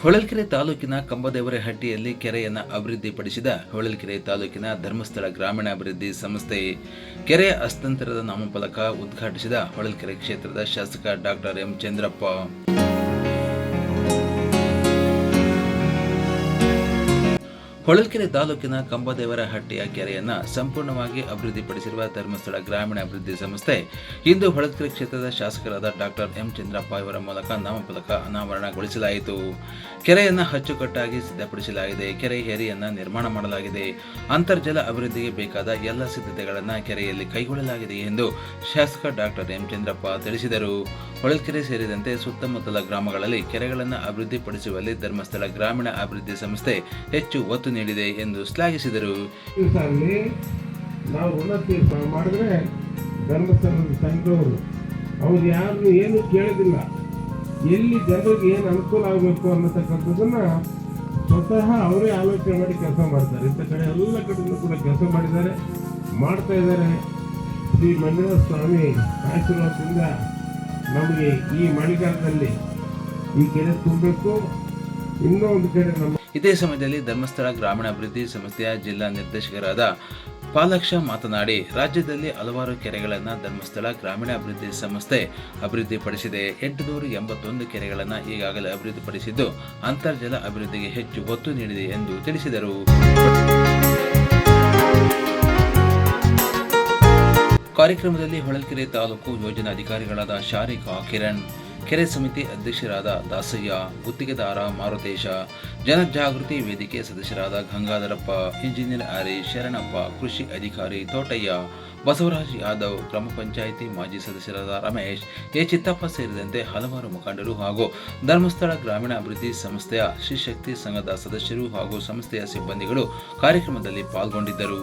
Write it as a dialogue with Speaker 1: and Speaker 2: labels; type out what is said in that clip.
Speaker 1: ಹೊಳಲ್ಕೆರೆ ತಾಲೂಕಿನ ಕಂಬದೇವರಹಟ್ಟಿಯಲ್ಲಿ ಕೆರೆಯನ್ನು ಅಭಿವೃದ್ಧಿಪಡಿಸಿದ ಹೊಳಲ್ಕೆರೆ ತಾಲೂಕಿನ ಧರ್ಮಸ್ಥಳ ಗ್ರಾಮೀಣಾಭಿವೃದ್ಧಿ ಸಂಸ್ಥೆ ಕೆರೆಯ ಹಸ್ತಾಂತರದ ನಾಮಫಲಕ ಉದ್ಘಾಟಿಸಿದ ಹೊಳಲ್ಕೆರೆ ಕ್ಷೇತ್ರದ ಶಾಸಕ ಡಾಕ್ಟರ್ ಎಂ ಚಂದ್ರಪ್ಪ. ಹೊಳಲ್ಕೆರೆ ತಾಲೂಕಿನ ಕಂಬದೇವರಹಟ್ಟಿಯ ಕೆರೆಯನ್ನು ಸಂಪೂರ್ಣವಾಗಿ ಅಭಿವೃದ್ಧಿಪಡಿಸಿರುವ ಧರ್ಮಸ್ಥಳ ಗ್ರಾಮೀಣಾಭಿವೃದ್ಧಿ ಸಂಸ್ಥೆ ಇಂದು ಹೊಳಲ್ಕೆರೆ ಕ್ಷೇತ್ರದ ಶಾಸಕರಾದ ಡಾಕ್ಟರ್ ಎಂ ಚಂದ್ರಪ್ಪ ಇವರ ಮೂಲಕ ನಾಮಫಲಕ ಅನಾವರಣಗೊಳಿಸಲಾಯಿತು. ಕೆರೆಯನ್ನು ಅಚ್ಚುಕಟ್ಟಾಗಿ ಸಿದ್ಧಪಡಿಸಲಾಗಿದೆ. ಕೆರೆ ಏರಿಯನ್ನು ನಿರ್ಮಾಣ ಮಾಡಲಾಗಿದೆ. ಅಂತರ್ಜಲ ಅಭಿವೃದ್ಧಿಗೆ ಬೇಕಾದ ಎಲ್ಲ ಸಿದ್ಧತೆಗಳನ್ನು ಕೆರೆಯಲ್ಲಿ ಕೈಗೊಳ್ಳಲಾಗಿದೆ ಎಂದು ಶಾಸಕ ಡಾಕ್ಟರ್ ಎಂ ಚಂದ್ರಪ್ಪ ತಿಳಿಸಿದರು. ಹೊಳಲ್ಕೆರೆ ಸೇರಿದಂತೆ ಸುತ್ತಮುತ್ತಲ ಗ್ರಾಮಗಳಲ್ಲಿ ಕೆರೆಗಳನ್ನು ಅಭಿವೃದ್ಧಿಪಡಿಸುವಲ್ಲಿ ಧರ್ಮಸ್ಥಳ ಗ್ರಾಮೀಣ ಅಭಿವೃದ್ಧಿ ಸಂಸ್ಥೆ ಹೆಚ್ಚು ಒತ್ತು ನೀಡಿದೆ ಎಂದು ಶ್ಲಾಘಿಸಿದರು.
Speaker 2: ನಾವು ಋಣ ತೀರ್ಮಾನ ಮಾಡಿದ್ರೆ ಧರ್ಮಸ್ಥಳದ ಸಂಘವರು ಅವ್ರು ಯಾರು ಏನು ಕೇಳೋದಿಲ್ಲ, ಎಲ್ಲಿ ಜನರಿಗೆ ಏನು ಅನುಕೂಲ ಆಗಬೇಕು ಅನ್ನತಕ್ಕಂಥದ್ದನ್ನ ಸ್ವತಃ ಅವರೇ ಆಲೋಚನೆ ಮಾಡಿ ಕೆಲಸ ಮಾಡ್ತಾರೆ. ಇಂಥ ಕಡೆ ಎಲ್ಲ ಕಡೆಯೂ ಕೂಡ ಕೆಲಸ ಮಾಡಿದ್ದಾರೆ, ಮಾಡ್ತಾ ಇದ್ದಾರೆ. ಶ್ರೀ ಮಂಜುನಾಥ ಸ್ವಾಮಿ ಆಶೀರ್ವಾದದಿಂದ ನಮಗೆ ಈ ಮಳೆಗಾಲದಲ್ಲಿ ಈ ಕೆರೆ ತುಂಬಬೇಕು. ಇನ್ನೂ ಒಂದು ಕಡೆ
Speaker 1: ಇದೇ ಸಮಯದಲ್ಲಿ ಧರ್ಮಸ್ಥಳ ಗ್ರಾಮೀಣಾಭಿವೃದ್ಧಿ ಸಂಸ್ಥೆಯ ಜಿಲ್ಲಾ ನಿರ್ದೇಶಕರಾದ ಪಾಲಾಕ್ಷ ಮಾತನಾಡಿ, ರಾಜ್ಯದಲ್ಲಿ ಹಲವಾರು ಕೆರೆಗಳನ್ನು ಧರ್ಮಸ್ಥಳ ಗ್ರಾಮೀಣಾಭಿವೃದ್ಧಿ ಸಂಸ್ಥೆ ಅಭಿವೃದ್ಧಿಪಡಿಸಿದೆ. 881 ಕೆರೆಗಳನ್ನು ಈಗಾಗಲೇ ಅಭಿವೃದ್ಧಿಪಡಿಸಿದ್ದು ಅಂತರ್ಜಲ ಅಭಿವೃದ್ಧಿಗೆ ಹೆಚ್ಚು ಒತ್ತು ನೀಡಿದೆ ಎಂದು ತಿಳಿಸಿದರು. ಕಾರ್ಯಕ್ರಮದಲ್ಲಿ ಹೊಳಲ್ಕೆರೆ ತಾಲೂಕು ಯೋಜನಾಧಿಕಾರಿಗಳಾದ ಶಾರಿಕಾ ಕಿರಣ್, ಕೆರೆ ಸಮಿತಿ ಅಧ್ಯಕ್ಷರಾದ ದಾಸಯ್ಯ, ಗುತ್ತಿಗೆದಾರ ಮಾರುತೇಶ, ಜನಜಾಗೃತಿ ವೇದಿಕೆ ಸದಸ್ಯರಾದ ಗಂಗಾಧರಪ್ಪ, ಇಂಜಿನಿಯರ್ ಹರೀಶ್, ಶರಣಪ್ಪ, ಕೃಷಿ ಅಧಿಕಾರಿ ತೋಟಯ್ಯ, ಬಸವರಾಜ್ ಯಾದವ್, ಗ್ರಾಮ ಪಂಚಾಯಿತಿ ಮಾಜಿ ಸದಸ್ಯರಾದ ರಮೇಶ್, ಎ ಚಿತ್ತಪ್ಪ ಸೇರಿದಂತೆ ಹಲವಾರು ಮುಖಂಡರು ಹಾಗೂ ಧರ್ಮಸ್ಥಳ ಗ್ರಾಮೀಣಾಭಿವೃದ್ಧಿ ಸಂಸ್ಥೆಯ ಶ್ರೀಶಕ್ತಿ ಸಂಘದ ಸದಸ್ಯರು ಹಾಗೂ ಸಂಸ್ಥೆಯ ಸಿಬ್ಬಂದಿಗಳು ಕಾರ್ಯಕ್ರಮದಲ್ಲಿ ಪಾಲ್ಗೊಂಡಿದ್ದರು.